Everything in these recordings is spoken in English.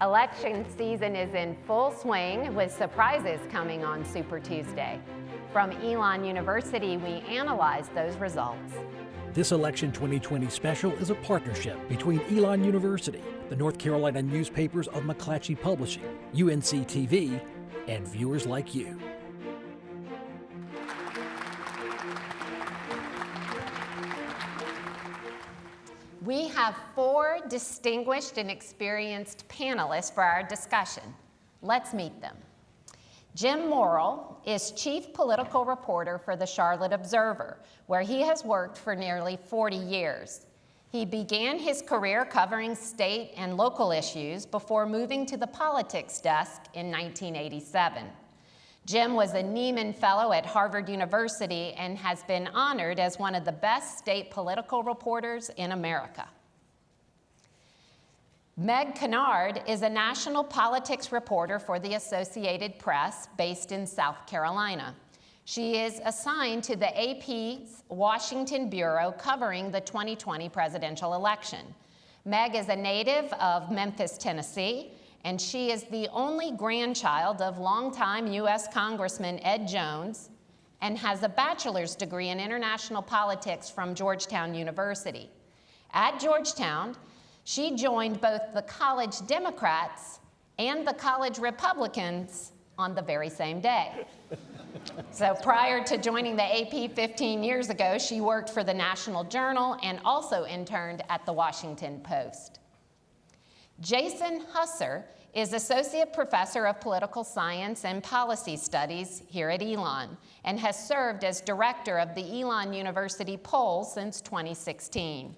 Election season is in full swing with surprises coming on Super Tuesday. From Elon University, we analyzed those results. This Election 2020 special is a partnership between Elon University, the North Carolina newspapers of McClatchey Publishing, UNC-TV, and viewers like you. We have 4 distinguished and experienced panelists for our discussion. Let's meet them. Jim Morrill is Chief Political Reporter for the Charlotte Observer, where he has worked for nearly 40 years. He began his career covering state and local issues before moving to the politics desk in 1987. Jim was a Nieman Fellow at Harvard University and has been honored as one of the best state political reporters in America. Meg Kinnard is a national politics reporter for the Associated Press based in South Carolina. She is assigned to the AP's Washington Bureau covering the 2020 presidential election. Meg is a native of Memphis, Tennessee, and she is the only grandchild of longtime U.S. Congressman Ed Jones and has a bachelor's degree in international politics from Georgetown University. At Georgetown, she joined both the college Democrats and the college Republicans on the very same day. So prior to joining the AP 15 years ago, she worked for the National Journal and also interned at the Washington Post. Jason Husser is Associate Professor of Political Science and Policy Studies here at Elon and has served as Director of the Elon University Poll since 2016.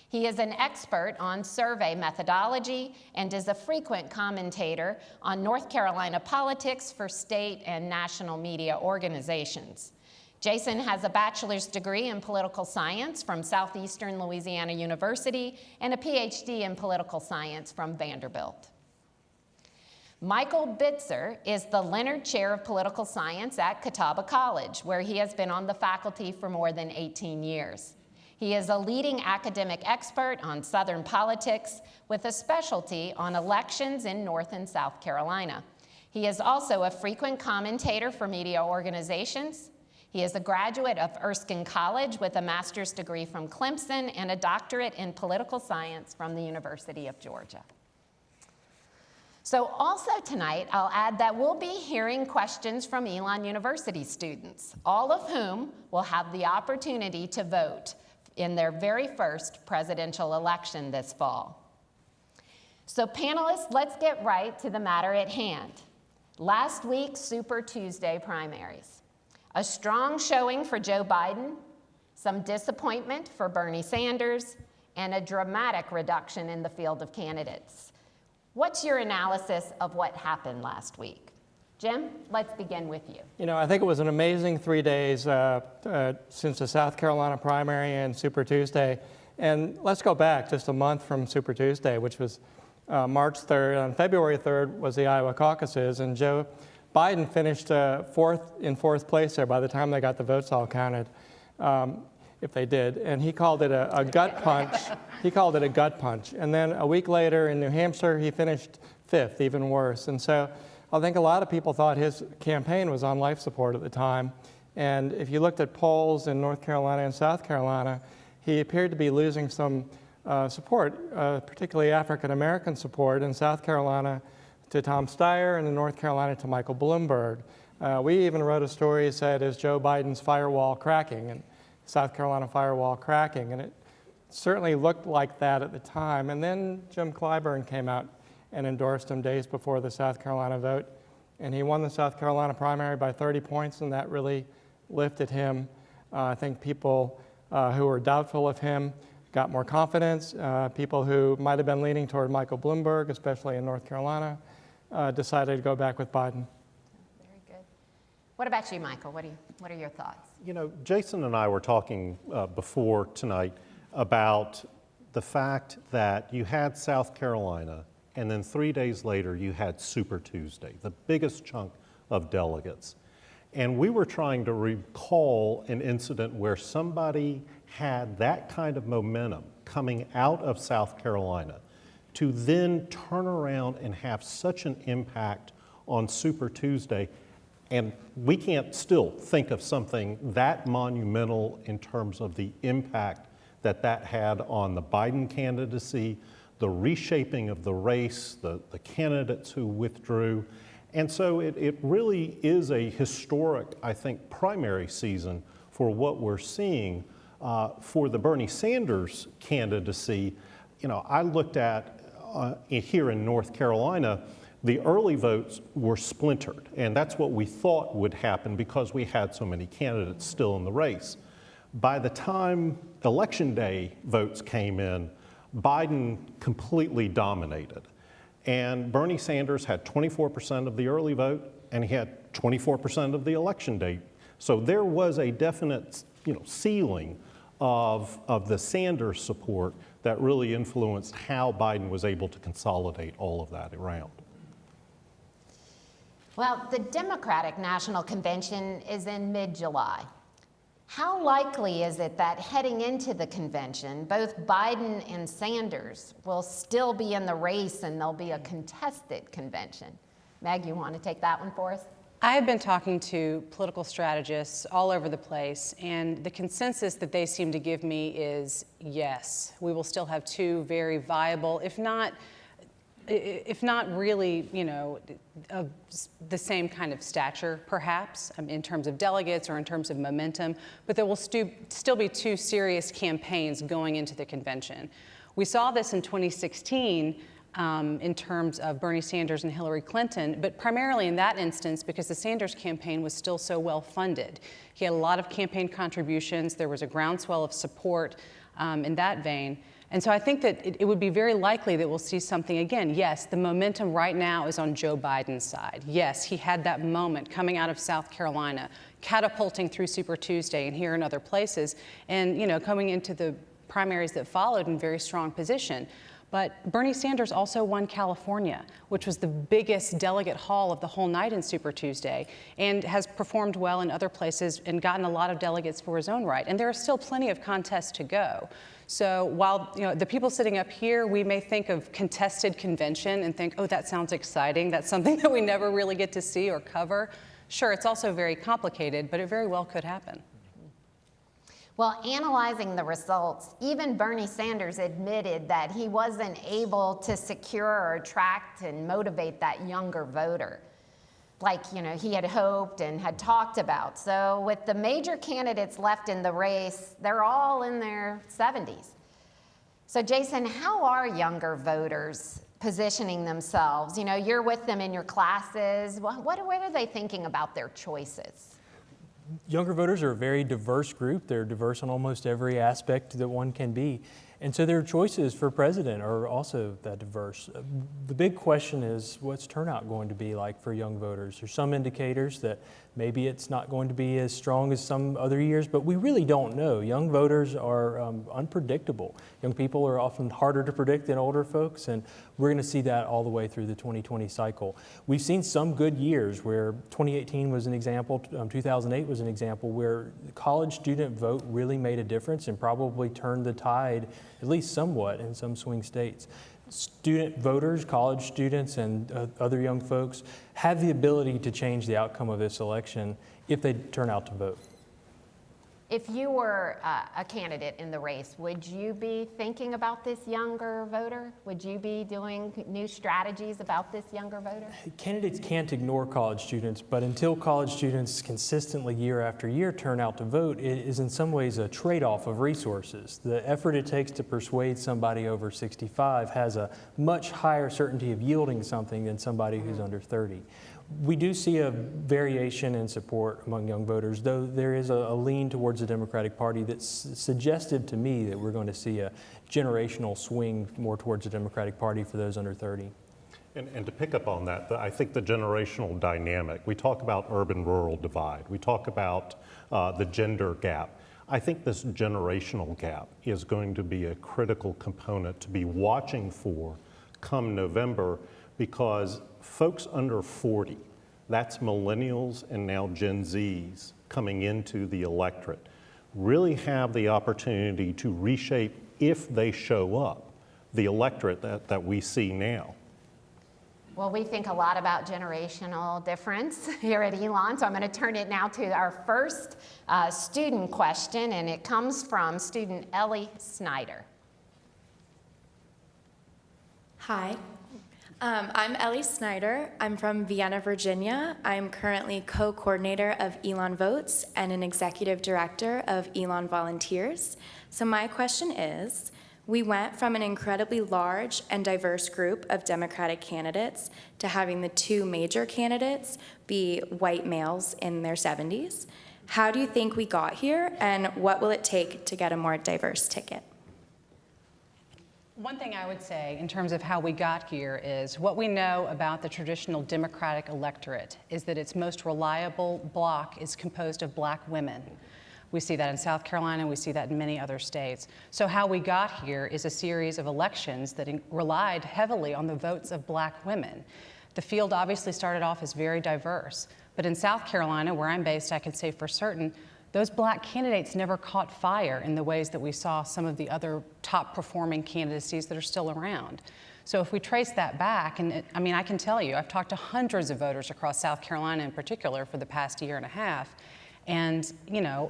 He is an expert on survey methodology and is a frequent commentator on North Carolina politics for state and national media organizations. Jason has a bachelor's degree in political science from Southeastern Louisiana University and a PhD in political science from Vanderbilt. Michael Bitzer is the Leonard Chair of Political Science at Catawba College, where he has been on the faculty for more than 18 years. He is a leading academic expert on Southern politics with a specialty on elections in North and South Carolina. He is also a frequent commentator for media organizations. He is a graduate of Erskine College with a master's degree from Clemson and a doctorate in political science from the University of Georgia. So also tonight, I'll add that we'll be hearing questions from Elon University students, all of whom will have the opportunity to vote in their very first presidential election this fall. So panelists, let's get right to the matter at hand. Last week's Super Tuesday primaries. A strong showing for Joe Biden, some disappointment for Bernie Sanders, and a dramatic reduction in the field of candidates. What's your analysis of what happened last week? Jim, let's begin with you. You know, I think it was an amazing 3 days since the South Carolina primary and Super Tuesday. And let's go back just a month from Super Tuesday, which was March 3rd. On February 3rd was the Iowa caucuses, and Joe Biden finished fourth place there by the time they got the votes all counted, if they did. And he called it a gut punch. He called it a gut punch. And then a week later in New Hampshire, he finished 5th, even worse. And so I think a lot of people thought his campaign was on life support at the time. And if you looked at polls in North Carolina and South Carolina, he appeared to be losing some support, particularly African-American support in South Carolina to Tom Steyer and in North Carolina to Michael Bloomberg. We even wrote a story that said, is Joe Biden's firewall cracking? And South Carolina firewall cracking. And it certainly looked like that at the time. And then Jim Clyburn came out and endorsed him days before the South Carolina vote. And he won the South Carolina primary by 30 points, and that really lifted him. I think people who were doubtful of him got more confidence. People who might have been leaning toward Michael Bloomberg, especially in North Carolina, decided to go back with Biden. Very good. What about you, Michael? What are your thoughts? You know, Jason and I were talking before tonight about the fact that you had South Carolina, and then 3 days later you had Super Tuesday, the biggest chunk of delegates. And we were trying to recall an incident where somebody had that kind of momentum coming out of South Carolina to then turn around and have such an impact on Super Tuesday. And we can't still think of something that monumental in terms of the impact that that had on the Biden candidacy, the reshaping of the race, the candidates who withdrew. And so it really is a historic, I think, primary season for what we're seeing for the Bernie Sanders candidacy. You know, I looked at here in North Carolina, the early votes were splintered, and that's what we thought would happen because we had so many candidates still in the race. By the time Election Day votes came in, Biden completely dominated. And Bernie Sanders had 24% of the early vote, and he had 24% of the Election Day. So there was a definite, ceiling of the Sanders support that really influenced how Biden was able to consolidate all of that around. Well, the Democratic National Convention is in mid-July. How likely is it that heading into the convention, both Biden and Sanders will still be in the race and there'll be a contested convention? Meg, you want to take that one for us? I have been talking to political strategists all over the place, and the consensus that they seem to give me is yes, we will still have two very viable, if not really, of the same kind of stature, perhaps, in terms of delegates or in terms of momentum, but there will still be two serious campaigns going into the convention. We saw this in 2016 in terms of Bernie Sanders and Hillary Clinton, but primarily in that instance because the Sanders campaign was still so well funded. He had a lot of campaign contributions. There was a groundswell of support in that vein. And so I think that it would be very likely that we'll see something again. Yes, the momentum right now is on Joe Biden's side. Yes, he had that moment coming out of South Carolina, catapulting through Super Tuesday and here and other places, and coming into the primaries that followed in very strong position. But Bernie Sanders also won California, which was the biggest delegate haul of the whole night in Super Tuesday, and has performed well in other places and gotten a lot of delegates for his own right. And there are still plenty of contests to go. So while the people sitting up here, we may think of contested convention and think, oh, that sounds exciting. That's something that we never really get to see or cover. Sure, it's also very complicated, but it very well could happen. Well, analyzing the results, even Bernie Sanders admitted that he wasn't able to secure or attract and motivate that younger voter like he had hoped and had talked about. So with the major candidates left in the race, they're all in their 70s. So Jason, how are younger voters positioning themselves? You're with them in your classes. What are they thinking about their choices? Younger voters are a very diverse group. They're diverse on almost every aspect that one can be. And so their choices for president are also that diverse. The big question is, what's turnout going to be like for young voters? There's some indicators that maybe it's not going to be as strong as some other years, but we really don't know. Young voters are unpredictable. Young people are often harder to predict than older folks, and we're going to see that all the way through the 2020 cycle. We've seen some good years where 2018 was an example, 2008 was an example where the college student vote really made a difference and probably turned the tide at least somewhat in some swing states. Student voters, college students, and other young folks have the ability to change the outcome of this election if they turn out to vote. If you were a candidate in the race, would you be thinking about this younger voter? Would you be doing new strategies about this younger voter? Candidates can't ignore college students, but until college students consistently year after year turn out to vote, it is in some ways a trade-off of resources. The effort it takes to persuade somebody over 65 has a much higher certainty of yielding something than somebody who's under 30. We do see a variation in support among young voters, though there is a lean towards the Democratic Party that's suggestive to me that we're going to see a generational swing more towards the Democratic Party for those under 30. And to pick up on that, I think the generational dynamic, we talk about urban-rural divide, we talk about the gender gap. I think this generational gap is going to be a critical component to be watching for come November, because folks under 40, that's millennials and now Gen Zs coming into the electorate, really have the opportunity to reshape, if they show up, the electorate that we see now. Well, we think a lot about generational difference here at Elon, so I'm going to turn it now to our first student question, and it comes from student Ellie Snyder. Hi, I'm Ellie Snyder. I'm from Vienna, Virginia. I'm currently co-coordinator of Elon Votes and an executive director of Elon Volunteers. So my question is, we went from an incredibly large and diverse group of Democratic candidates to having the two major candidates be white males in their 70s. How do you think we got here, and what will it take to get a more diverse ticket? One thing I would say in terms of how we got here is what we know about the traditional Democratic electorate is that its most reliable bloc is composed of black women. We see that in South Carolina, we see that in many other states. So how we got here is a series of elections that relied heavily on the votes of black women. The field obviously started off as very diverse, but in South Carolina, where I'm based, I can say for certain, those black candidates never caught fire in the ways that we saw some of the other top performing candidacies that are still around. So if we trace that back, and I can tell you, I've talked to hundreds of voters across South Carolina in particular for the past year and a half, and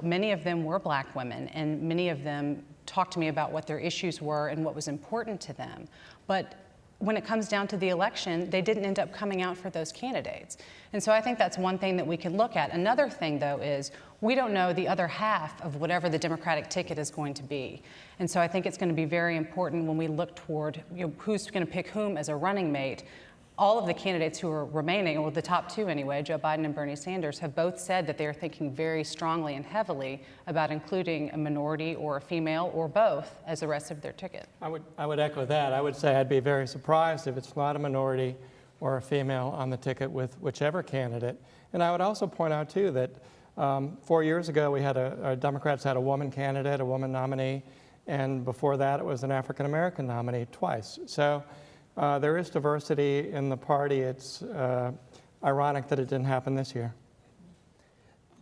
many of them were black women, and many of them talked to me about what their issues were and what was important to them. But when it comes down to the election, they didn't end up coming out for those candidates. And so I think that's one thing that we can look at. Another thing, though, is we don't know the other half of whatever the Democratic ticket is going to be. And so I think it's going to be very important when we look toward who's going to pick whom as a running mate. All of the candidates who are remaining, or the top two anyway, Joe Biden and Bernie Sanders, have both said that they are thinking very strongly and heavily about including a minority or a female or both as the rest of their ticket. I would echo that. I would say I'd be very surprised if it's not a minority or a female on the ticket with whichever candidate. And I would also point out, too, that 4 years ago we had our Democrats had a woman candidate, a woman nominee, and before that it was an African-American nominee twice. So there is diversity in the party. It's ironic that it didn't happen this year.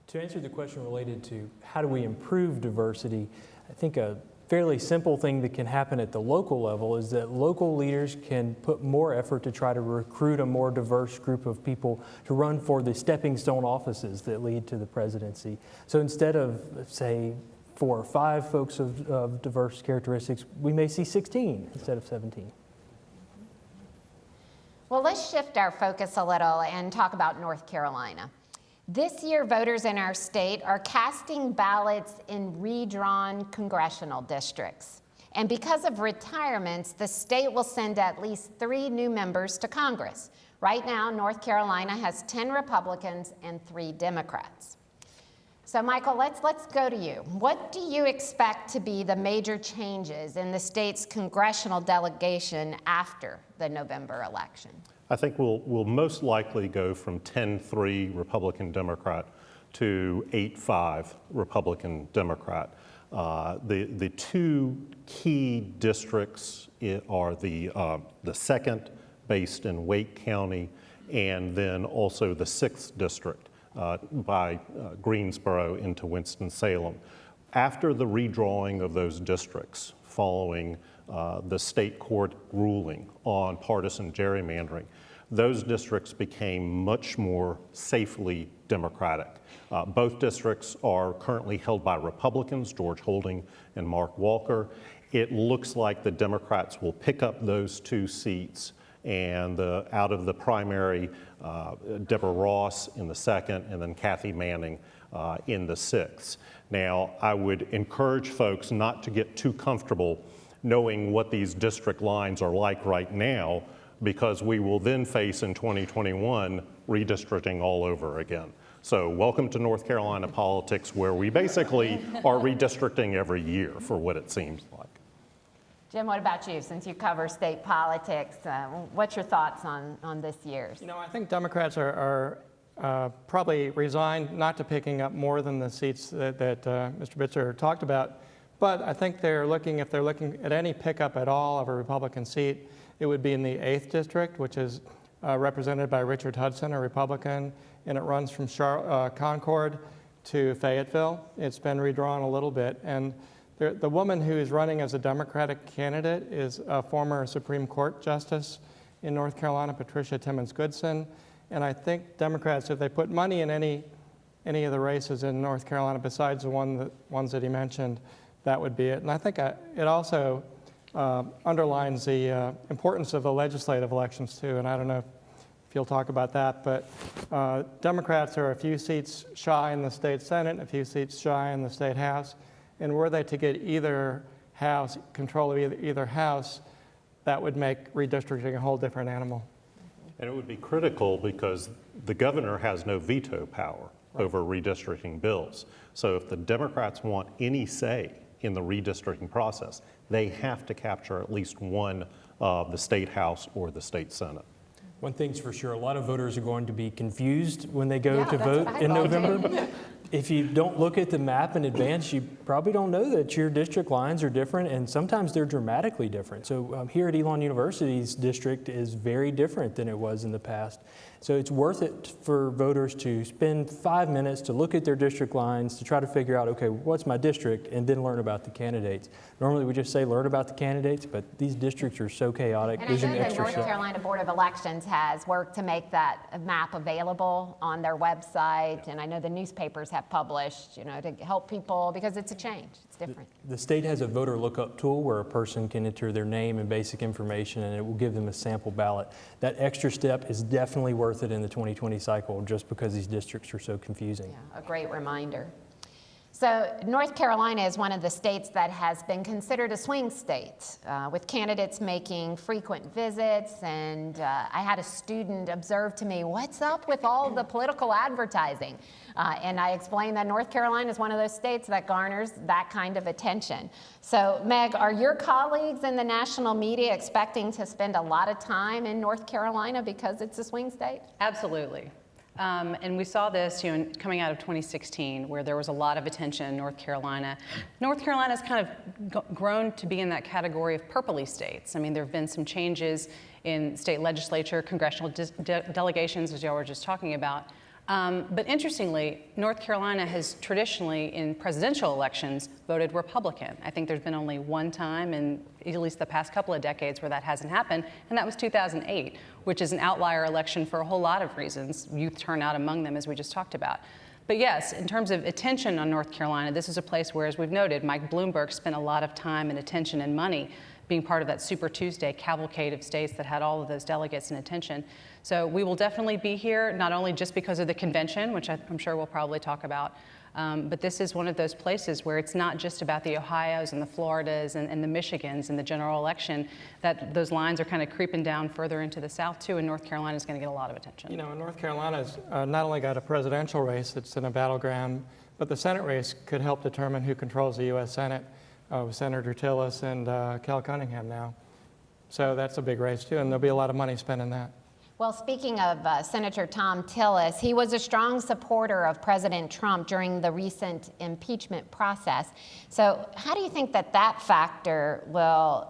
To answer the question related to how do we improve diversity, I think a fairly simple thing that can happen at the local level is that local leaders can put more effort to try to recruit a more diverse group of people to run for the stepping stone offices that lead to the presidency. So instead of, say, 4 or 5 folks of diverse characteristics, we may see 16 instead of 17. Well, let's shift our focus a little and talk about North Carolina. This year, voters in our state are casting ballots in redrawn congressional districts. And because of retirements, the state will send at least 3 new members to Congress. Right now, North Carolina has 10 Republicans and 3 Democrats. So, Michael, let's go to you. What do you expect to be the major changes in the state's congressional delegation after the November election? I think we'll most likely go from 10-3 Republican Democrat to 8-5 Republican Democrat. The 2 key districts are the 2nd, based in Wake County, and then also the 6th district by Greensboro into Winston-Salem. After the redrawing of those districts following the state court ruling on partisan gerrymandering, those districts became much more safely Democratic. Both districts are currently held by Republicans, George Holding and Mark Walker. It looks like the Democrats will pick up those 2 seats, and out of the primary, Deborah Ross in the 2nd, and then Kathy Manning in the 6th. Now, I would encourage folks not to get too comfortable knowing what these district lines are like right now, because we will then face in 2021 redistricting all over again. So welcome to North Carolina politics, where we basically are redistricting every year for what it seems like. Jim, what about you? Since you cover state politics, what's your thoughts on this year's? I think Democrats are probably resigned not to picking up more than the seats that Mr. Bitzer talked about. But I think if they're looking at any pickup at all of a Republican seat, it would be in the 8th district, which is represented by Richard Hudson, a Republican, and it runs from Concord to Fayetteville. It's been redrawn a little bit, and The woman who is running as a Democratic candidate is a former Supreme Court Justice in North Carolina, Patricia Timmons Goodson. And I think Democrats, if they put money in any of the races in North Carolina besides the ones that he mentioned, that would be it. And I think it also underlines the importance of the legislative elections too. And I don't know if you'll talk about that, but Democrats are a few seats shy in the state Senate, a few seats shy in the state House. And were they to get either house, control of either house, that would make redistricting a whole different animal. And it would be critical because the governor has no veto power over redistricting bills. So if the Democrats want any say in the redistricting process, they have to capture at least one of the state House or the state Senate. One thing's for sure, a lot of voters are going to be confused when they go Yeah, to that's vote what I in thought. November. If you don't look at the map in advance, you probably don't know that your district lines are different, and sometimes they're dramatically different. So here at Elon University's district is very different than it was in the past. So it's worth it for voters to spend 5 minutes to look at their district lines to try to figure out, okay, what's my district, and then learn about the candidates. Normally we just say learn about the candidates, but these districts are so chaotic. And I There's an know the extra North step. Carolina Board of Elections has worked to make that map available on their website, and I know the newspapers have published, to help people, because it's a change, it's different. The state has a voter lookup tool where a person can enter their name and basic information, and it will give them a sample ballot. That extra step is definitely worth it in the 2020 cycle, just because these districts are so confusing. Yeah, a great reminder. So North Carolina is one of the states that has been considered a swing state, with candidates making frequent visits. And I had a student observe to me, what's up with all the political advertising? And I explained that North Carolina is one of those states that garners that kind of attention. So Meg, are your colleagues in the national media expecting to spend a lot of time in North Carolina because it's a swing state? Absolutely. And we saw this, coming out of 2016, where there was a lot of attention in North Carolina. North Carolina's kind of grown to be in that category of purpley states. I mean, there have been some changes in state legislature, congressional delegations, as y'all were just talking about. But interestingly, North Carolina has traditionally, in presidential elections, voted Republican. I think there's been only one time in at least the past couple of decades where that hasn't happened, and that was 2008, which is an outlier election for a whole lot of reasons, youth turnout among them, as we just talked about. But yes, in terms of attention on North Carolina, this is a place where, as we've noted, Mike Bloomberg spent a lot of time and attention and money being part of that Super Tuesday cavalcade of states that had all of those delegates and attention. So we will definitely be here, not only just because of the convention, which I'm sure we'll probably talk about, but this is one of those places where it's not just about the Ohios and the Floridas and the Michigans in the general election, that those lines are kind of creeping down further into the South too, and North Carolina is going to get a lot of attention. North Carolina's not only got a presidential race that's in a battleground, but the Senate race could help determine who controls the U.S. Senate, with Senator Tillis and Cal Cunningham now. So that's a big race too, and there'll be a lot of money spent in that. Well, speaking of Senator Tom Tillis, he was a strong supporter of President Trump during the recent impeachment process. So how do you think that factor will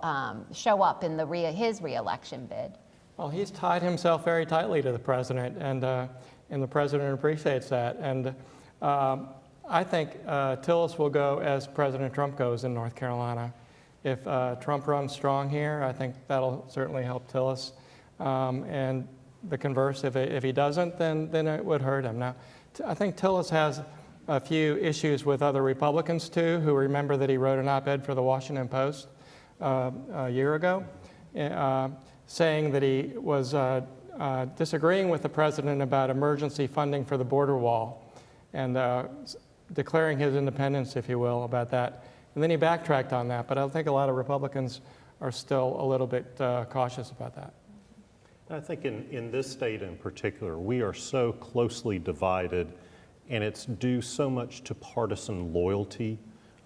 show up in his reelection bid? Well, he's tied himself very tightly to the president, and the president appreciates that. And I think Tillis will go as President Trump goes in North Carolina. If Trump runs strong here, I think that'll certainly help Tillis. And the converse, if he doesn't, then it would hurt him. Now, I think Tillis has a few issues with other Republicans too, who remember that he wrote an op-ed for the Washington Post a year ago, saying that he was disagreeing with the president about emergency funding for the border wall, and declaring his independence, if you will, about that. And then he backtracked on that, but I think a lot of Republicans are still a little bit cautious about that. I think in this state in particular, we are so closely divided, and it's due so much to partisan loyalty.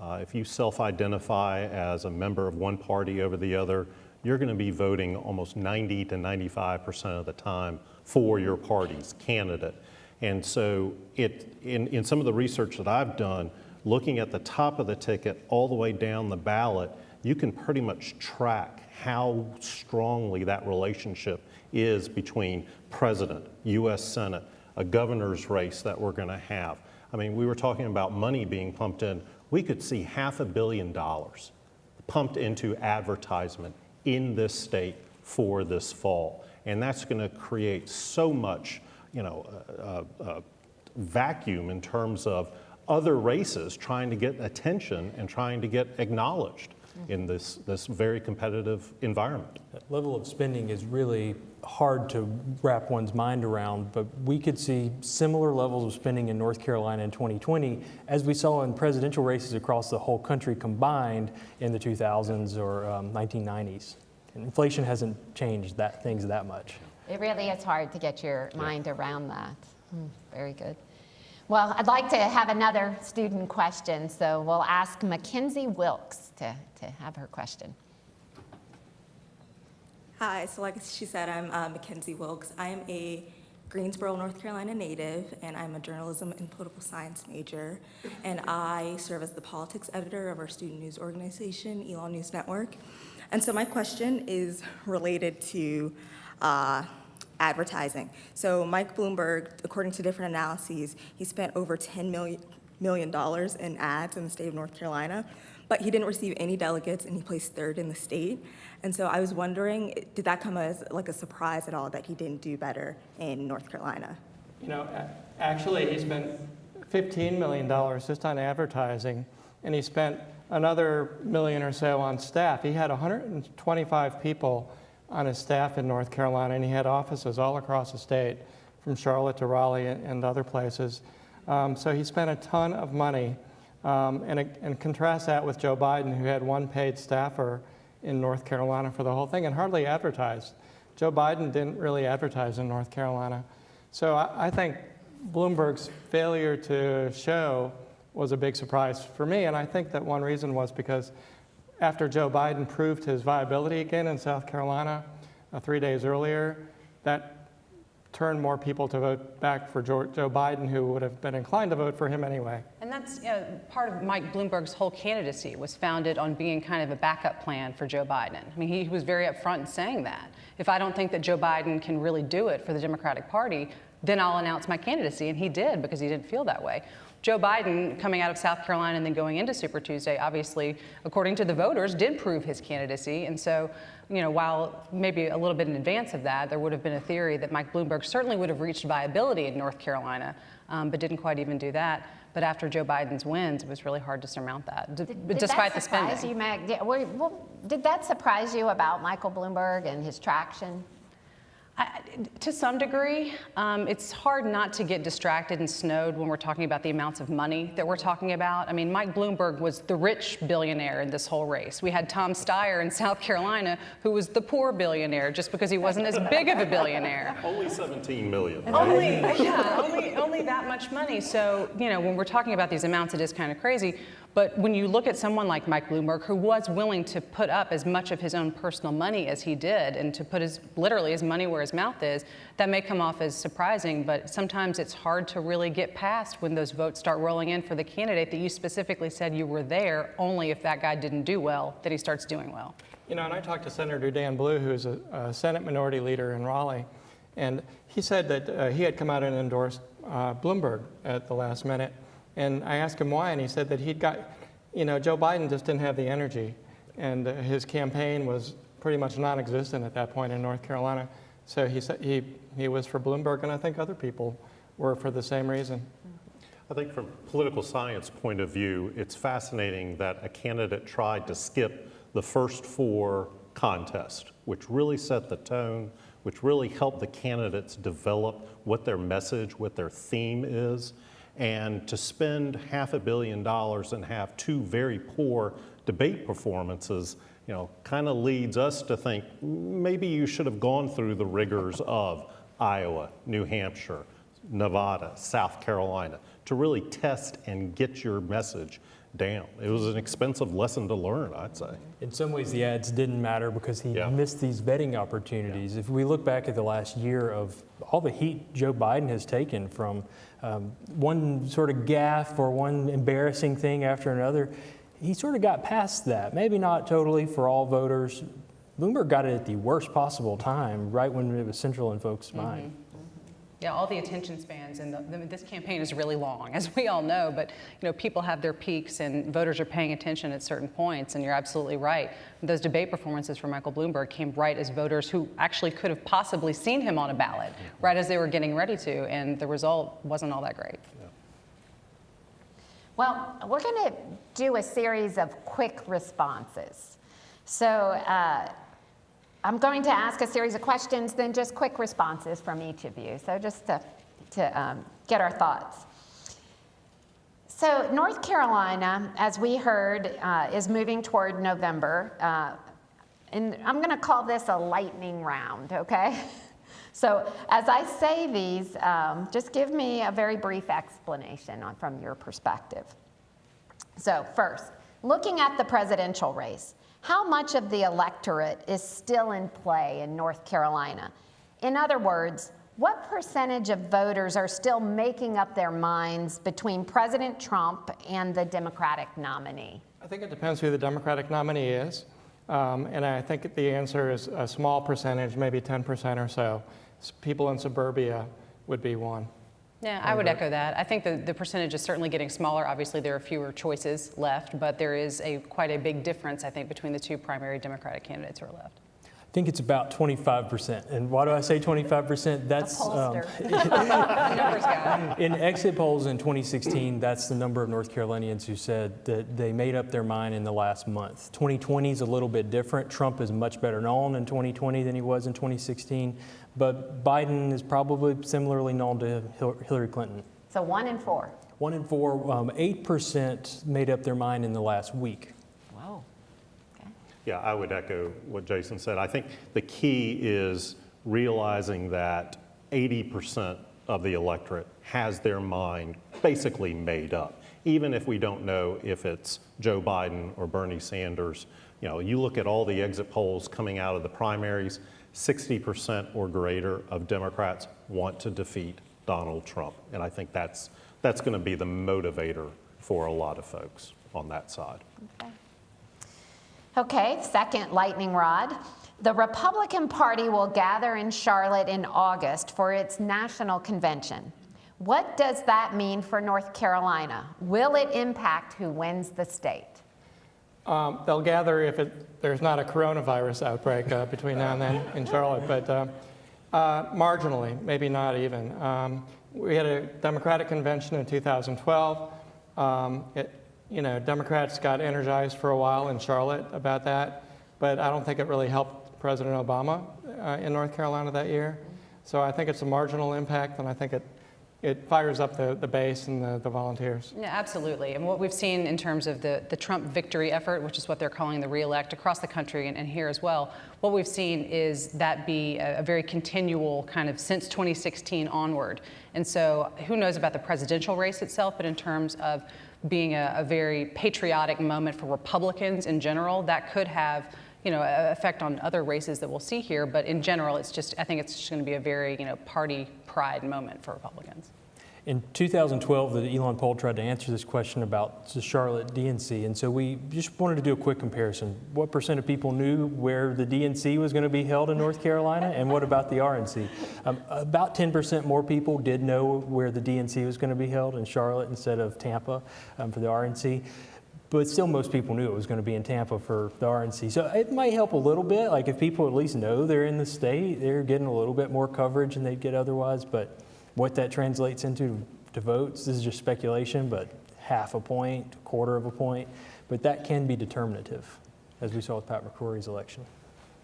If you self-identify as a member of one party over the other, you're going to be voting almost 90 to 95% of the time for your party's candidate. And so in some of the research that I've done, looking at the top of the ticket all the way down the ballot, you can pretty much track how strongly that relationship is between president, U.S. Senate, a governor's race that we're going to have. I mean, we were talking about money being pumped in. we could see $500 million pumped into advertisement in this state for this fall. And that's going to create so much, vacuum in terms of other races trying to get attention and trying to get acknowledged in this very competitive environment. That level of spending is really hard to wrap one's mind around, but we could see similar levels of spending in North Carolina in 2020 as we saw in presidential races across the whole country combined in the 2000s or 1990s. And inflation hasn't changed things that much. It really is hard to get your mind around that. Very good. Well, I'd like to have another student question, so we'll ask Mackenzie Wilkes to have her question. Hi, so like she said, I'm Mackenzie Wilkes. I am a Greensboro, North Carolina native, and I'm a journalism and political science major, and I serve as the politics editor of our student news organization, Elon News Network. And so my question is related to advertising. So Mike Bloomberg, according to different analyses, he spent over $10 million in ads in the state of North Carolina, but he didn't receive any delegates and he placed third in the state. And so I was wondering, did that come as like a surprise at all that he didn't do better in North Carolina? Actually, he spent $15 million just on advertising, and he spent another million or so on staff. He had 125 people on his staff in North Carolina, and he had offices all across the state, from Charlotte to Raleigh and other places. So he spent a ton of money, and contrast that with Joe Biden, who had one paid staffer in North Carolina for the whole thing and hardly advertised. Joe Biden didn't really advertise in North Carolina. So I think Bloomberg's failure to show was a big surprise for me, and I think that one reason was because after Joe Biden proved his viability again in South Carolina 3 days earlier, that turned more people to vote back for Joe Biden, who would have been inclined to vote for him anyway. And that's part of Mike Bloomberg's whole candidacy was founded on being kind of a backup plan for Joe Biden. I mean, he was very upfront in saying that. If I don't think that Joe Biden can really do it for the Democratic Party, then I'll announce my candidacy, and he did because he didn't feel that way. Joe Biden, coming out of South Carolina and then going into Super Tuesday, obviously, according to the voters, did prove his candidacy. And so, while maybe a little bit in advance of that, there would have been a theory that Mike Bloomberg certainly would have reached viability in North Carolina, but didn't quite even do that. But after Joe Biden's wins, it was really hard to surmount that, despite the spending. Did that surprise you, Meg? Did that surprise you about Michael Bloomberg and his traction? To some degree, it's hard not to get distracted and snowed when we're talking about the amounts of money that we're talking about. I mean, Mike Bloomberg was the rich billionaire in this whole race. We had Tom Steyer in South Carolina, who was the poor billionaire just because he wasn't as big of a billionaire. Only 17 million. Right? Only that much money. So, when we're talking about these amounts, it is kind of crazy. But when you look at someone like Mike Bloomberg, who was willing to put up as much of his own personal money as he did and to put literally his money where his mouth is, that may come off as surprising, but sometimes it's hard to really get past when those votes start rolling in for the candidate that you specifically said you were there only if that guy didn't do well, that he starts doing well. And I talked to Senator Dan Blue, who's a Senate minority leader in Raleigh, and he said that he had come out and endorsed Bloomberg at the last minute. And I asked him why, and he said that he'd got, Joe Biden just didn't have the energy, and his campaign was pretty much non-existent at that point in North Carolina. So he said he was for Bloomberg, and I think other people were for the same reason. I think from a political science point of view, it's fascinating that a candidate tried to skip the first four contests, which really set the tone, which really helped the candidates develop what their message, what their theme is. And to spend $500 million and have two very poor debate performances, kind of leads us to think maybe you should have gone through the rigors of Iowa, New Hampshire, Nevada, South Carolina to really test and get your message down. It was an expensive lesson to learn, I'd say. In some ways, the ads didn't matter because he missed these vetting opportunities. If we look back at the last year of all the heat Joe Biden has taken from one sort of gaffe or one embarrassing thing after another, he sort of got past that. Maybe not totally for all voters. Bloomberg got it at the worst possible time, right when it was central in folks' mind. Yeah, all the attention spans, and this campaign is really long, as we all know, but people have their peaks and voters are paying attention at certain points, and you're absolutely right. Those debate performances for Michael Bloomberg came right as voters who actually could have possibly seen him on a ballot, right as they were getting ready to, and the result wasn't all that great. Yeah. Well, we're going to do a series of quick responses. So I'm going to ask a series of questions, then just quick responses from each of you. So just to get our thoughts. So North Carolina, as we heard, is moving toward November. And I'm going to call this a lightning round, okay? So as I say these, just give me a very brief explanation from your perspective. So first, looking at the presidential race, how much of the electorate is still in play in North Carolina? In other words, what percentage of voters are still making up their minds between President Trump and the Democratic nominee? I think it depends who the Democratic nominee is. And I think the answer is a small percentage, maybe 10% or so. People in suburbia would be one. Yeah, I would echo that. I think the percentage is certainly getting smaller. Obviously, there are fewer choices left, but there is quite a big difference, I think, between the two primary Democratic candidates who are left. I think it's about 25%. And why do I say 25%? That's Numbers guy. in exit polls in 2016, that's the number of North Carolinians who said that they made up their mind in the last month. 2020 is a little bit different. Trump is much better known in 2020 than he was in 2016, but Biden is probably similarly known to Hillary Clinton. So 1 in 4. 1 in 4, 8% made up their mind in the last week. Whoa. Okay. Yeah, I would echo what Jason said. I think the key is realizing that 80% of the electorate has their mind basically made up. Even if we don't know if it's Joe Biden or Bernie Sanders, you look at all the exit polls coming out of the primaries, 60% or greater of Democrats want to defeat Donald Trump. And I think that's going to be the motivator for a lot of folks on that side. Okay, second lightning rod. The Republican Party will gather in Charlotte in August for its national convention. What does that mean for North Carolina? Will it impact who wins the state? They'll gather if there's not a coronavirus outbreak between now and then in Charlotte, but marginally, maybe not even. We had a Democratic convention in 2012. Democrats got energized for a while in Charlotte about that, but I don't think it really helped President Obama in North Carolina that year. So I think it's a marginal impact, and I think it fires up the base and the volunteers. Yeah, absolutely. And what we've seen in terms of the Trump victory effort, which is what they're calling the re-elect across the country and here as well, what we've seen is that be a very continual kind of since 2016 onward. And so who knows about the presidential race itself, but in terms of being a very patriotic moment for Republicans in general, that could have an effect on other races that we'll see here. But in general, I think it's just going to be a very, party pride moment for Republicans. In 2012, the Elon poll tried to answer this question about the Charlotte DNC, and so we just wanted to do a quick comparison. What percent of people knew where the DNC was going to be held in North Carolina, and what about the RNC? About 10% more people did know where the DNC was going to be held in Charlotte instead of Tampa for the RNC. But still, most people knew it was going to be in Tampa for the RNC. So it might help a little bit. Like if people at least know they're in the state, they're getting a little bit more coverage than they'd get otherwise. But what that translates into to votes, this is just speculation, but half a point, a quarter of a point. But that can be determinative, as we saw with Pat McCrory's election.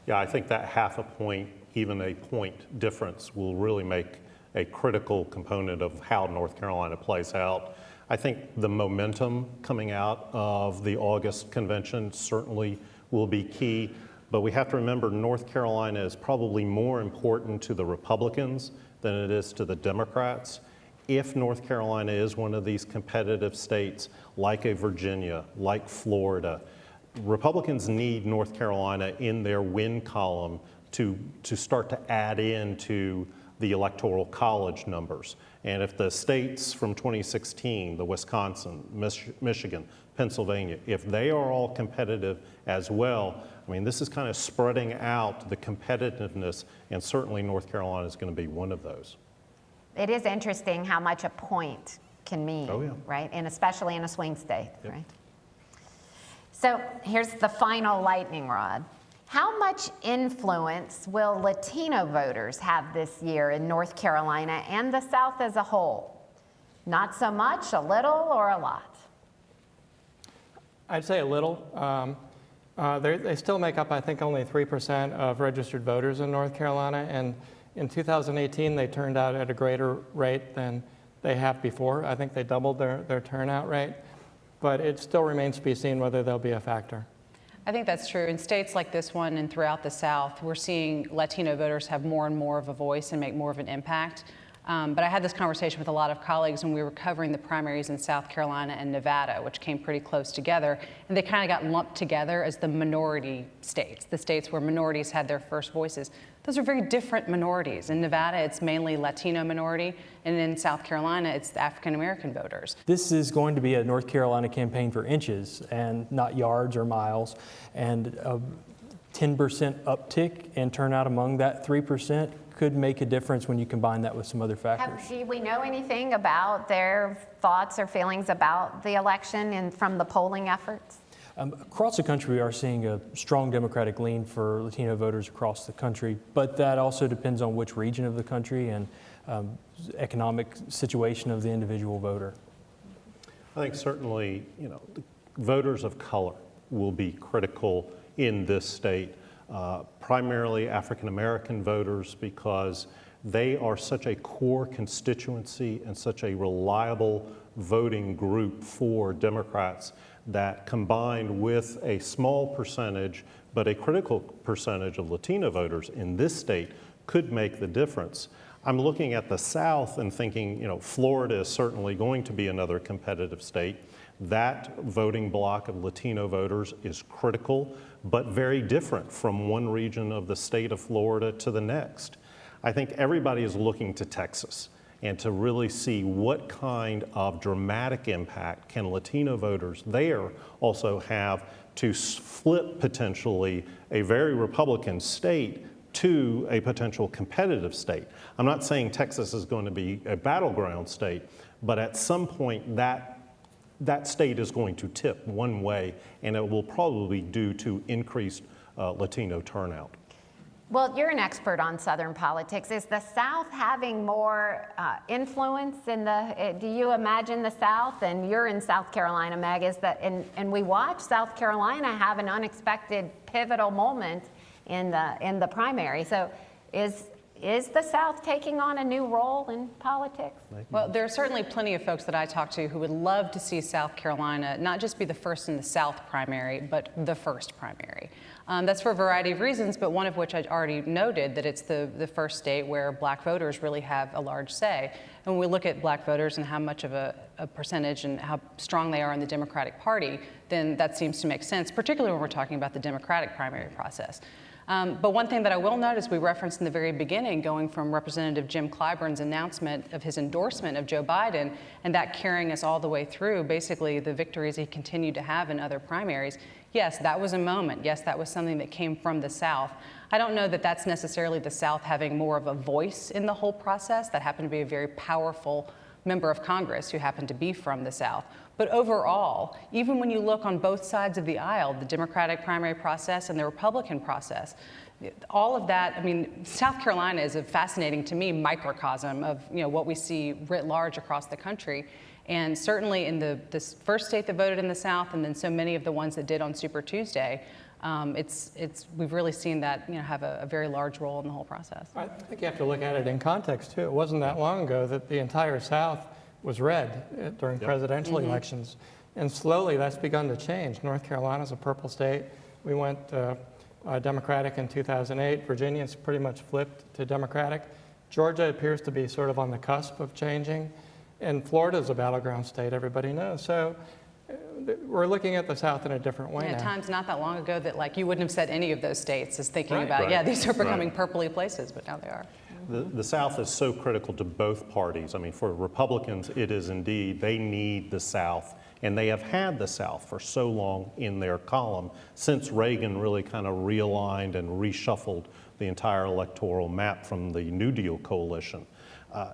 Yeah, I think that half a point, even a point difference, will really make a critical component of how North Carolina plays out. I think the momentum coming out of the August convention certainly will be key, but we have to remember North Carolina is probably more important to the Republicans than it is to the Democrats. If North Carolina is one of these competitive states, like a Virginia, like Florida, Republicans need North Carolina in their win column to start to add into the Electoral College numbers. And if the states from 2016, the Wisconsin, Michigan, Pennsylvania, if they are all competitive as well, I mean, this is kind of spreading out the competitiveness, and certainly North Carolina is going to be one of those. It is interesting how much a point can mean, Oh, yeah. right? And especially in a swing state, right? So here's the final lightning rod. How much influence will Latino voters have this year in North Carolina and the South as a whole? Not so much, a little, or a lot? I'd say a little. They still make up, I think, only 3% of registered voters in North Carolina, and in 2018 they turned out at a greater rate than they have before. I think they doubled their turnout rate, but it still remains to be seen whether they'll be a factor. I think that's true. In states like this one and throughout the South, we're seeing Latino voters have more and more of a voice and make more of an impact. But I had this conversation with a lot of colleagues when we were covering the primaries in South Carolina and Nevada, which came pretty close together, and they kind of got lumped together as the minority states, the states where minorities had their first voices. Those are very different minorities. In Nevada, it's mainly Latino minority, and in South Carolina, it's the African American voters. This is going to be a North Carolina campaign for inches and not yards or miles, and a 10% uptick in turnout among that 3% could make a difference when you combine that with some other factors. Do we know anything about their thoughts or feelings about the election and from the polling efforts? Across the country, we are seeing a strong Democratic lean for Latino voters across the country, but that also depends on which region of the country and economic situation of the individual voter. I think certainly, the voters of color will be critical in this state, primarily African American voters, because they are such a core constituency and such a reliable voting group for Democrats that, combined with a small percentage but a critical percentage of Latino voters in this state, could make the difference. I'm looking at the South and thinking, Florida is certainly going to be another competitive state. That voting bloc of Latino voters is critical, but very different from one region of the state of Florida to the next. I think everybody is looking to Texas and to really see what kind of dramatic impact can Latino voters there also have to flip potentially a very Republican state to a potential competitive state. I'm not saying Texas is going to be a battleground state, but at some point that state is going to tip one way, and it will probably be due to increased Latino turnout. Well, you're an expert on Southern politics. Is the South having more influence in do you imagine the South, and you're in South Carolina, Meg, and we watch South Carolina have an unexpected pivotal moment in the primary. So is the South taking on a new role in politics? Well, there are certainly plenty of folks that I talk to who would love to see South Carolina not just be the first in the South primary, but the first primary. That's for a variety of reasons, but one of which I already noted, that it's the first state where black voters really have a large say. And when we look at black voters and how much of a percentage and how strong they are in the Democratic Party, then that seems to make sense, particularly when we're talking about the Democratic primary process. But one thing that I will note, as we referenced in the very beginning, going from Representative Jim Clyburn's announcement of his endorsement of Joe Biden, and that carrying us all the way through, basically the victories he continued to have in other primaries, yes, that was a moment. Yes, that was something that came from the South. I don't know that that's necessarily the South having more of a voice in the whole process. That happened to be a very powerful member of Congress who happened to be from the South. But overall, even when you look on both sides of the aisle, the Democratic primary process and the Republican process, all of that, I mean, South Carolina is a fascinating, to me, microcosm of what we see writ large across the country. And certainly in this first state that voted in the South, and then so many of the ones that did on Super Tuesday, we've really seen that have a very large role in the whole process. I think you have to look at it in context too. It wasn't that long ago that the entire South was red during presidential elections, and slowly that's begun to change. North Carolina's a purple state. We went Democratic in 2008. Virginia's pretty much flipped to Democratic. Georgia appears to be sort of on the cusp of changing, and Florida's a battleground state, everybody knows. So we're looking at the South in a different way now. Times not that long ago that you wouldn't have said any of those states as thinking about, Right. these are becoming purpley places, but now they are. The South is so critical to both parties. I mean, for Republicans, it is indeed, they need the South, and they have had the South for so long in their column since Reagan really kind of realigned and reshuffled the entire electoral map from the New Deal coalition.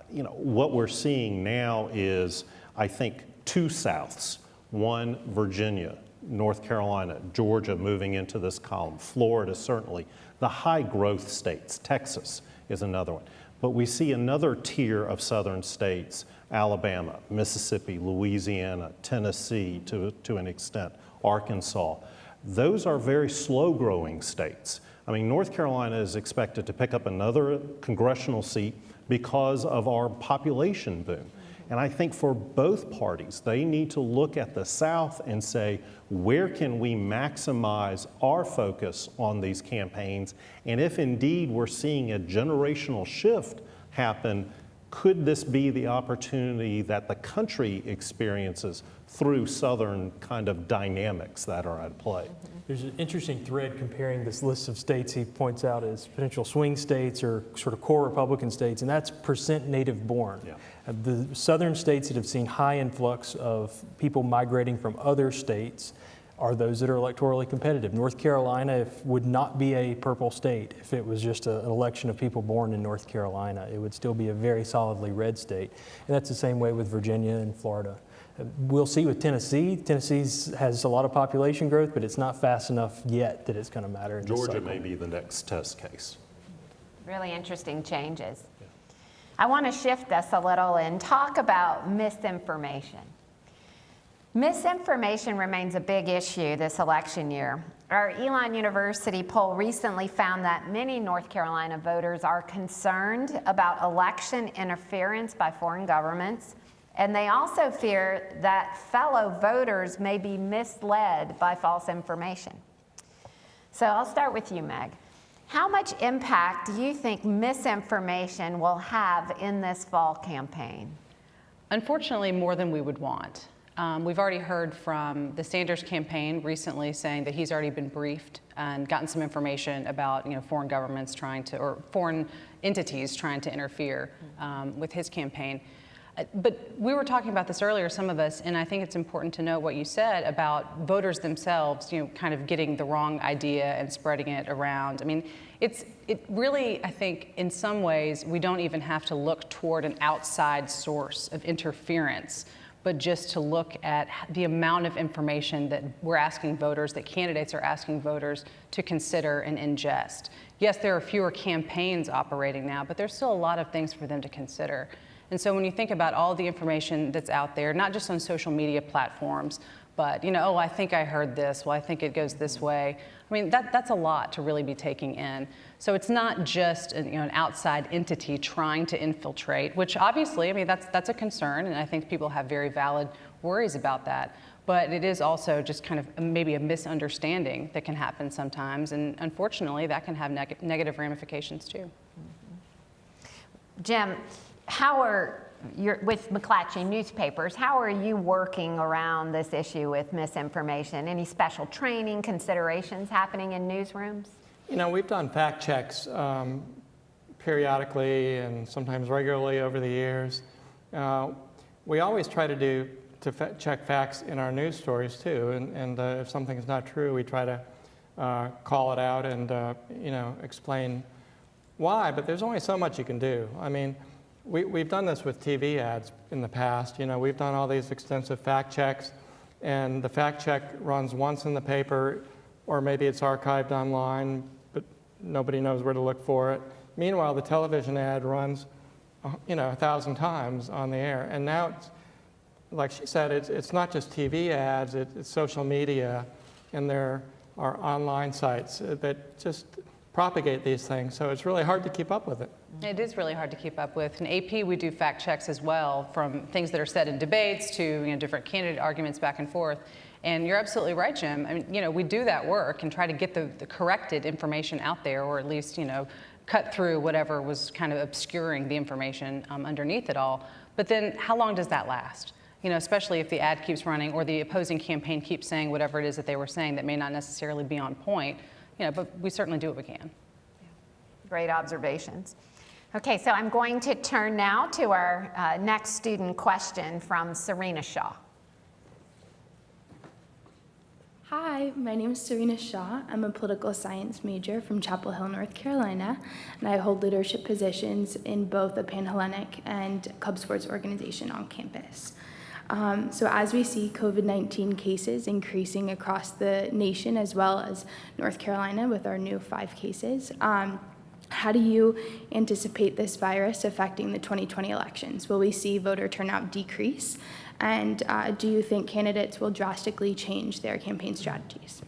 What we're seeing now is, I think, two Souths. One, Virginia, North Carolina, Georgia moving into this column, Florida certainly, the high growth states, Texas is another one. But we see another tier of southern states, Alabama, Mississippi, Louisiana, Tennessee to an extent, Arkansas. Those are very slow growing states. I mean, North Carolina is expected to pick up another congressional seat because of our population boom. And I think for both parties, they need to look at the South and say, where can we maximize our focus on these campaigns? And if indeed we're seeing a generational shift happen, could this be the opportunity that the country experiences through Southern kind of dynamics that are at play? There's an interesting thread comparing this list of states he points out as potential swing states or sort of core Republican states, and that's percent native born. Yeah. The southern states that have seen high influx of people migrating from other states are those that are electorally competitive. North Carolina would not be a purple state if it was just an election of people born in North Carolina. It would still be a very solidly red state. And that's the same way with Virginia and Florida. We'll see with Tennessee. Tennessee has a lot of population growth, but it's not fast enough yet that it's going to matter in this Georgia cycle. may be the next test case. Really interesting changes. I want to shift us a little and talk about misinformation. Misinformation remains a big issue this election year. Our Elon University poll recently found that many North Carolina voters are concerned about election interference by foreign governments, and they also fear that fellow voters may be misled by false information. So I'll start with you, Meg. How much impact do you think misinformation will have in this fall campaign? Unfortunately, more than we would want. We've already heard from the Sanders campaign recently saying that he's already been briefed and gotten some information about foreign governments trying to, or foreign entities trying to interfere with his campaign. But we were talking about this earlier, some of us, and I think it's important to know what you said about voters themselves, kind of getting the wrong idea and spreading it around. I mean, it really, I think, in some ways, we don't even have to look toward an outside source of interference, but just to look at the amount of information that we're asking voters, that candidates are asking voters to consider and ingest. Yes, there are fewer campaigns operating now, but there's still a lot of things for them to consider. And so when you think about all the information that's out there, not just on social media platforms, but, oh, I think I heard this, well, I think it goes this way. I mean, that's a lot to really be taking in. So it's not just an outside entity trying to infiltrate, which obviously, I mean, that's a concern, and I think people have very valid worries about that. But it is also just kind of maybe a misunderstanding that can happen sometimes, and unfortunately, that can have negative ramifications too. Jim, with McClatchey newspapers, how are you working around this issue with misinformation? Any special training, considerations happening in newsrooms? We've done fact checks periodically and sometimes regularly over the years. We always try to check facts in our news stories too, and if something's not true, we try to call it out and explain why. But there's only so much you can do. I mean, we've done this with TV ads in the past. We've done all these extensive fact checks, and the fact check runs once in the paper, or maybe it's archived online, but nobody knows where to look for it. Meanwhile, the television ad runs, 1,000 times on the air. And now, like she said, it's not just TV ads, it's social media, and there are online sites that just propagate these things. So it's really hard to keep up with it. It is really hard to keep up with. In AP, we do fact checks as well, from things that are said in debates to different candidate arguments back and forth. And you're absolutely right, Jim. I mean, we do that work and try to get the corrected information out there, or at least, cut through whatever was kind of obscuring the information underneath it all. But then how long does that last? Especially if the ad keeps running or the opposing campaign keeps saying whatever it is that they were saying that may not necessarily be on point. But we certainly do what we can. Great observations. Okay, so I'm going to turn now to our next student question from Serena Shaw. Hi, my name is Serena Shaw. I'm a political science major from Chapel Hill, North Carolina, and I hold leadership positions in both the Panhellenic and Cub Sports organization on campus. So as we see COVID-19 cases increasing across the nation as well as North Carolina with our new 5 cases, how do you anticipate this virus affecting the 2020 elections? Will we see voter turnout decrease? And do you think candidates will drastically change their campaign strategies?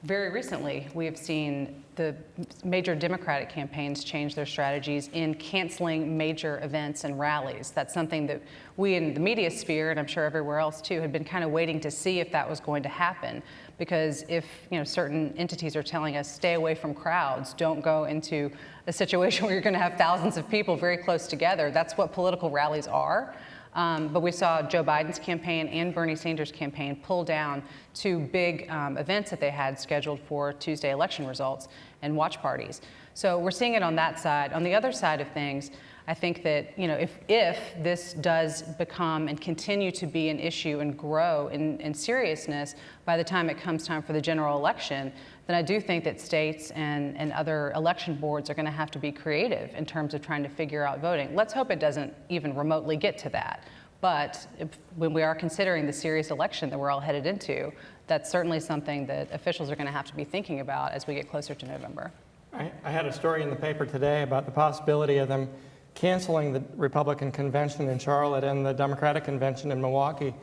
Very recently, we have seen the major Democratic campaigns change their strategies in canceling major events and rallies. That's something that we in the media sphere, and I'm sure everywhere else too, had been kind of waiting to see if that was going to happen. Because if certain entities are telling us stay away from crowds, don't go into a situation where you're going to have thousands of people very close together, that's what political rallies are. But we saw Joe Biden's campaign and Bernie Sanders' campaign pull down 2 big events that they had scheduled for Tuesday election results and watch parties. So we're seeing it on that side. On the other side of things, I think that if this does become and continue to be an issue and grow in seriousness by the time it comes time for the general election, then I do think that states and other election boards are going to have to be creative in terms of trying to figure out voting. Let's hope it doesn't even remotely get to that. But when we are considering the serious election that we're all headed into, that's certainly something that officials are going to have to be thinking about as we get closer to November. I had a story in the paper today about the possibility of them canceling the Republican convention in Charlotte and the Democratic convention in Milwaukee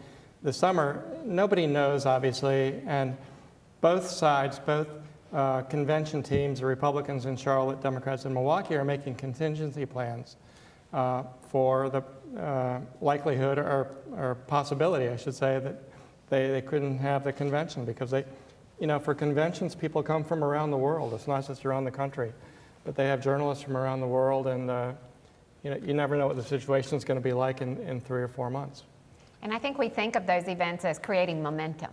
this summer. Nobody knows, obviously, and both sides, both convention teams, the Republicans in Charlotte, Democrats in Milwaukee, are making contingency plans for the likelihood or possibility, I should say, that they couldn't have the convention because for conventions, people come from around the world. It's not just around the country, but they have journalists from around the world, and you never know what the situation is going to be like in 3 or 4 months. And I think we think of those events as creating momentum,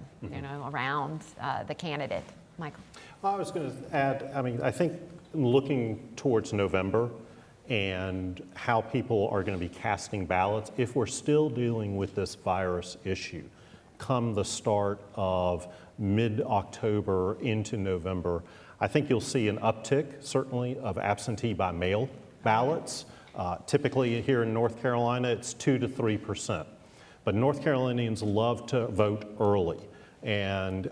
around the candidate. Michael. Well, I was going to add, I think looking towards November and how people are going to be casting ballots, if we're still dealing with this virus issue, come the start of mid-October into November, I think you'll see an uptick, certainly, of absentee by mail ballots. Typically here in North Carolina, it's 2 to 3%. But North Carolinians love to vote early. And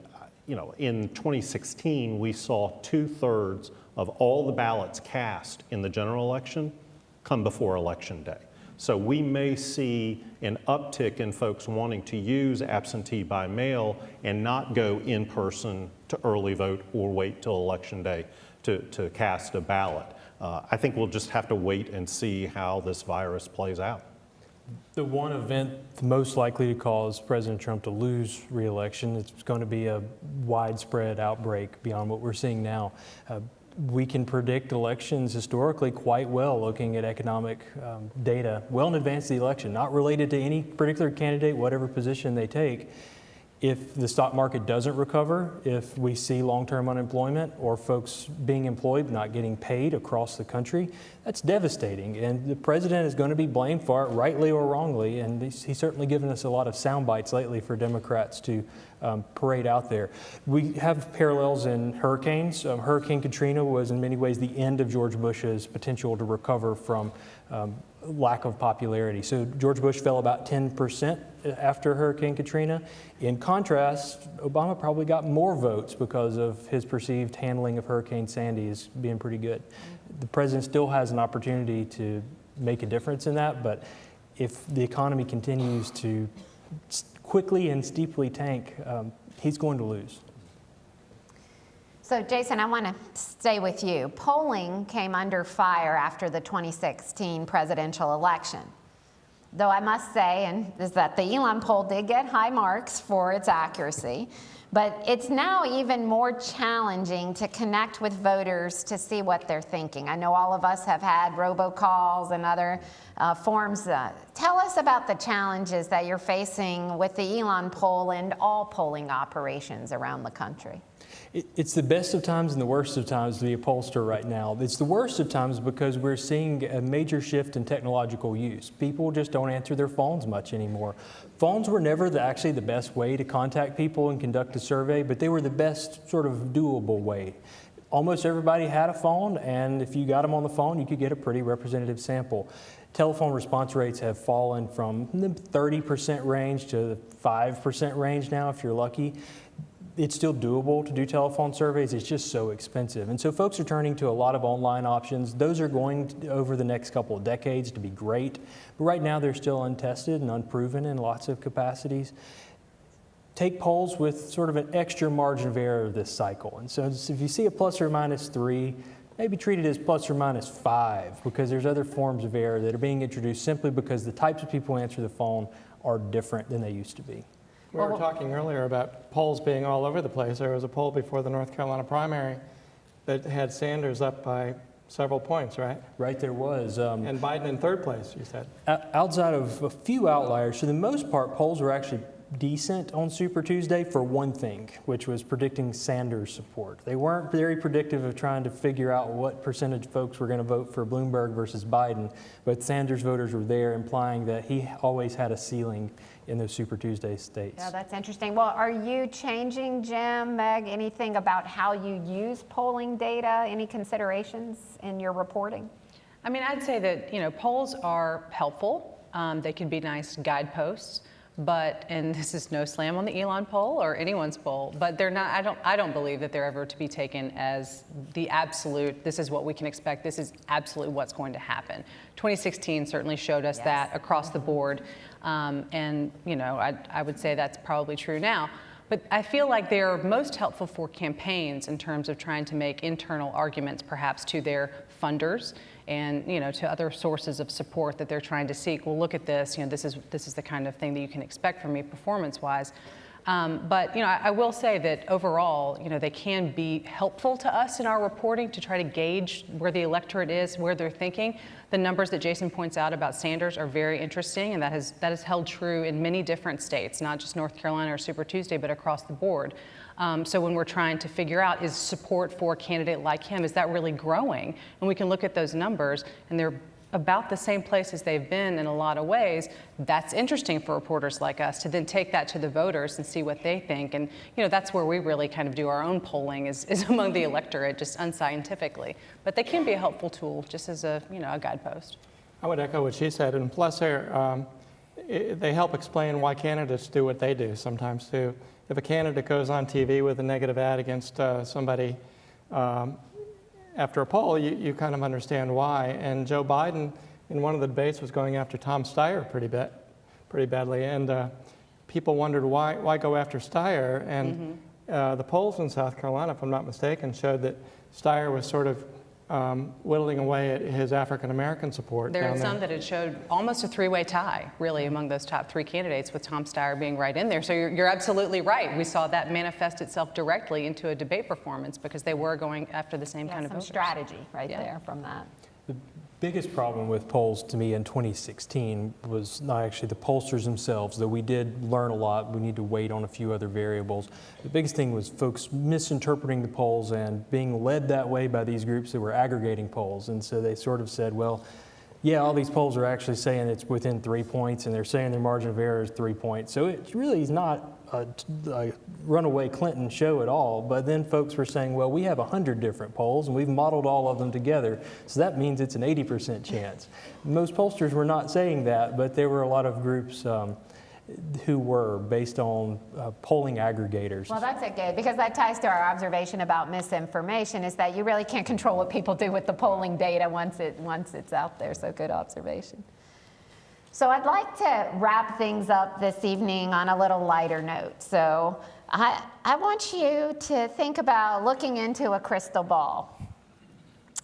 in 2016, we saw 2/3 of all the ballots cast in the general election come before Election Day. So we may see an uptick in folks wanting to use absentee by mail and not go in person to early vote or wait till Election Day to cast a ballot. I think we'll just have to wait and see how this virus plays out. The one event most likely to cause President Trump to lose re-election, it's going to be a widespread outbreak beyond what we're seeing now. We can predict elections historically quite well looking at economic data well in advance of the election, not related to any particular candidate, whatever position they take. If the stock market doesn't recover, if we see long-term unemployment or folks being employed but not getting paid across the country, that's devastating. And the president is going to be blamed for it, rightly or wrongly. And he's certainly given us a lot of sound bites lately for Democrats to parade out there. We have parallels in hurricanes. Hurricane Katrina was in many ways the end of George Bush's potential to recover from lack of popularity. So George Bush fell about 10% after Hurricane Katrina. In contrast, Obama probably got more votes because of his perceived handling of Hurricane Sandy as being pretty good. The president still has an opportunity to make a difference in that, but if the economy continues to quickly and steeply tank, he's going to lose. So, Jason, I want to stay with you. Polling came under fire after the 2016 presidential election. Though I must say, is that the Elon poll did get high marks for its accuracy, but it's now even more challenging to connect with voters to see what they're thinking. I know all of us have had robocalls and other forms. Tell us about the challenges that you're facing with the Elon poll and all polling operations around the country. It's the best of times and the worst of times to be a pollster right now. It's the worst of times because we're seeing a major shift in technological use. People just don't answer their phones much anymore. Phones were never actually the best way to contact people and conduct a survey, but they were the best sort of doable way. Almost everybody had a phone, and if you got them on the phone, you could get a pretty representative sample. Telephone response rates have fallen from the 30% range to the 5% range now, if you're lucky. It's still doable to do telephone surveys. It's just so expensive. And so folks are turning to a lot of online options. Those are going to, over the next couple of decades, to be great. But right now, they're still untested and unproven in lots of capacities. Take polls with sort of an extra margin of error this cycle. And so if you see a plus or minus 3, maybe treat it as plus or minus 5, because there's other forms of error that are being introduced simply because the types of people who answer the phone are different than they used to be. We were talking earlier about polls being all over the place. There was a poll before the North Carolina primary that had Sanders up by several points, right? Right, there was. And Biden in third place, you said. Outside of a few outliers, for the most part, polls were actually decent on Super Tuesday for one thing, which was predicting Sanders support. They weren't very predictive of trying to figure out what percentage of folks were going to vote for Bloomberg versus Biden, but Sanders voters were there, implying that he always had a ceiling in those Super Tuesday states. Yeah, that's interesting. Well, are you changing, Jim, Meg, anything about how you use polling data? Any considerations in your reporting? I mean, I'd say that, polls are helpful. They can be nice guideposts. But, and this is no slam on the Elon poll or anyone's poll, but they're not, I don't believe that they're ever to be taken as the absolute, this is what we can expect, this is absolutely what's going to happen. 2016 certainly showed us that across the board. And, I would say that's probably true now. But I feel like they're most helpful for campaigns in terms of trying to make internal arguments perhaps to their funders and to other sources of support that they're trying to seek. Well, look at this. This is the kind of thing that you can expect from me performance-wise. But I will say that overall, they can be helpful to us in our reporting to try to gauge where the electorate is, where they're thinking. The numbers that Jason points out about Sanders are very interesting, and that has held true in many different states, not just North Carolina or Super Tuesday, but across the board. So when we're trying to figure out, is support for a candidate like him, is that really growing? And we can look at those numbers, and they're about the same place as they've been in a lot of ways. That's interesting for reporters like us to then take that to the voters and see what they think. And that's where we really kind of do our own polling is among the electorate, just unscientifically. But they can be a helpful tool just as a guidepost. I would echo what she said, and plus they help explain why candidates do what they do sometimes too. If a candidate goes on TV with a negative ad against somebody after a poll, you kind of understand why. And Joe Biden, in one of the debates, was going after Tom Steyer pretty badly. And people wondered why go after Steyer. And the polls in South Carolina, if I'm not mistaken, showed that Steyer was sort of whittling away at his African-American support. There are some that had showed almost a three-way tie, really, among those top three candidates, with Tom Steyer being right in there. So you're absolutely right. We saw that manifest itself directly into a debate performance because they were going after the same kind of voters. Strategy there from that. The biggest problem with polls to me in 2016 was not actually the pollsters themselves, though we did learn a lot. We need to wait on a few other variables. The biggest thing was folks misinterpreting the polls and being led that way by these groups that were aggregating polls. And so they sort of said, well, yeah, all these polls are actually saying it's within 3 points, and they're saying their margin of error is 3 points. So it really is not a runaway Clinton show at all. But then folks were saying, well, we have 100 different polls, and we've modeled all of them together, so that means it's an 80% chance. Most pollsters were not saying that, but there were a lot of groups who were based on polling aggregators. Well, that's good, because that ties to our observation about misinformation, is that you really can't control what people do with the polling data once it's out there. So good observation. So I'd like to wrap things up this evening on a little lighter note. So I want you to think about looking into a crystal ball.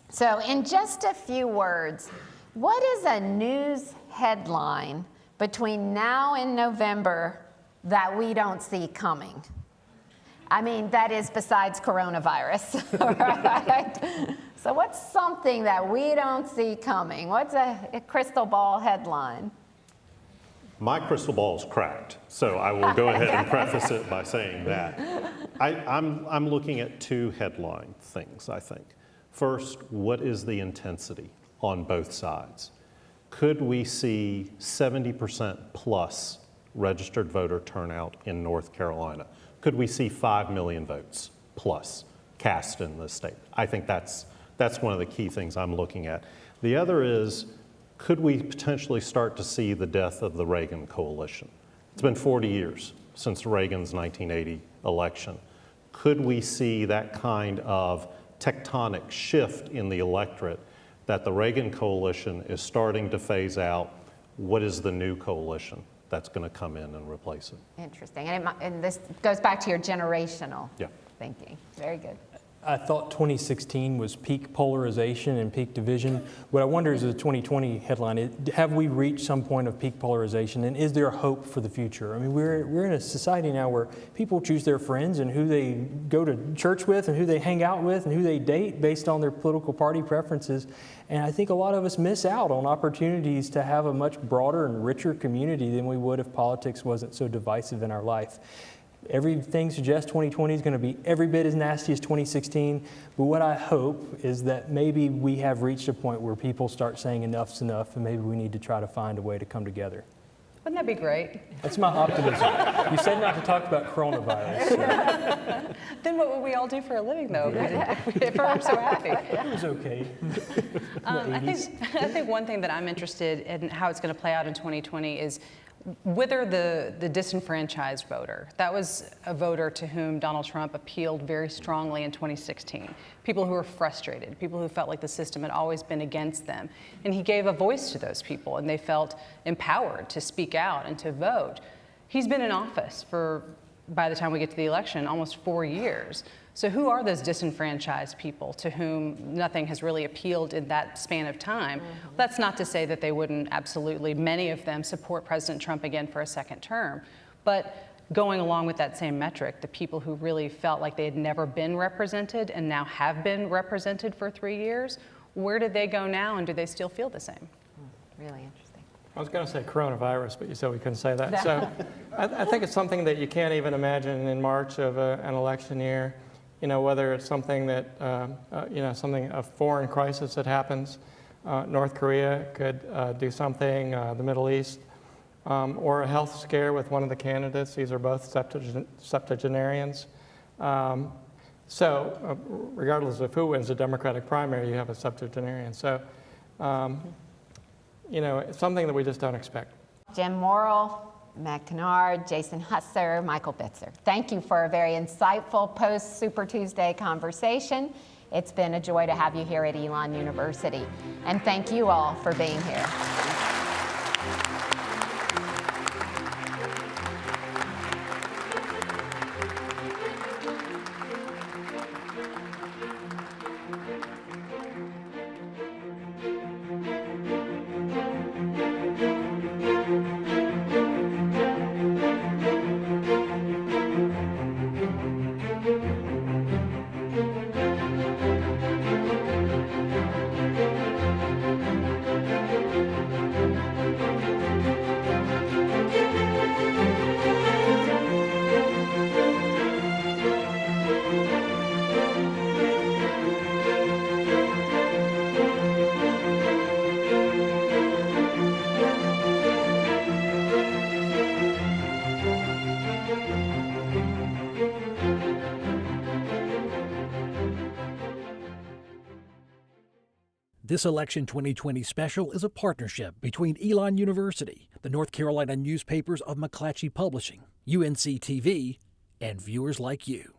So in just a few words, what is a news headline between now and November that we don't see coming? I mean, that is besides coronavirus, right? So what's something that we don't see coming? What's a crystal ball headline? My crystal ball is cracked, so I will go ahead and preface it by saying that. I'm looking at two headline things, I think. First, what is the intensity on both sides? Could we see 70% plus registered voter turnout in North Carolina? Could we see 5 million votes plus cast in this state? I think that's one of the key things I'm looking at. The other is, could we potentially start to see the death of the Reagan coalition? It's been 40 years since Reagan's 1980 election. Could we see that kind of tectonic shift in the electorate that the Reagan coalition is starting to phase out? What is the new coalition that's going to come in and replace it? Interesting. And this goes back to your generational thinking. Very good. I thought 2016 was peak polarization and peak division. What I wonder is the 2020 headline, have we reached some point of peak polarization, and is there hope for the future? I mean, we're in a society now where people choose their friends and who they go to church with and who they hang out with and who they date based on their political party preferences. And I think a lot of us miss out on opportunities to have a much broader and richer community than we would if politics wasn't so divisive in our life. Everything suggests 2020 is going to be every bit as nasty as 2016, but what I hope is that maybe we have reached a point where people start saying enough's enough, and maybe we need to try to find a way to come together. Wouldn't that be great? That's my optimism. You said not to talk about coronavirus. So. Then what would we all do for a living, though, if we were so happy? It was okay. I think one thing that I'm interested in how it's going to play out in 2020 is whether the disenfranchised voter, that was a voter to whom Donald Trump appealed very strongly in 2016. People who were frustrated, people who felt like the system had always been against them. And he gave a voice to those people, and they felt empowered to speak out and to vote. He's been in office for, by the time we get to the election, almost 4 years. So who are those disenfranchised people to whom nothing has really appealed in that span of time? Mm-hmm. That's not to say that they wouldn't absolutely, many of them, support President Trump again for a second term. But going along with that same metric, the people who really felt like they had never been represented and now have been represented for 3 years, where do they go now, and do they still feel the same? Really interesting. I was going to say coronavirus, but you said we couldn't say that. So I think it's something that you can't even imagine in March of an election year. You know, whether it's something that, a foreign crisis that happens, North Korea could do something, the Middle East, or a health scare with one of the candidates. These are both septuagenarians. So regardless of who wins the Democratic primary, you have a septuagenarian. So, it's something that we just don't expect. Jim Morrill, Meg Kinnard, Jason Husser, Michael Bitzer. Thank you for a very insightful post-Super Tuesday conversation. It's been a joy to have you here at Elon University. And thank you all for being here. This Election 2020 special is a partnership between Elon University, the North Carolina newspapers of McClatchey Publishing, UNC-TV, and viewers like you.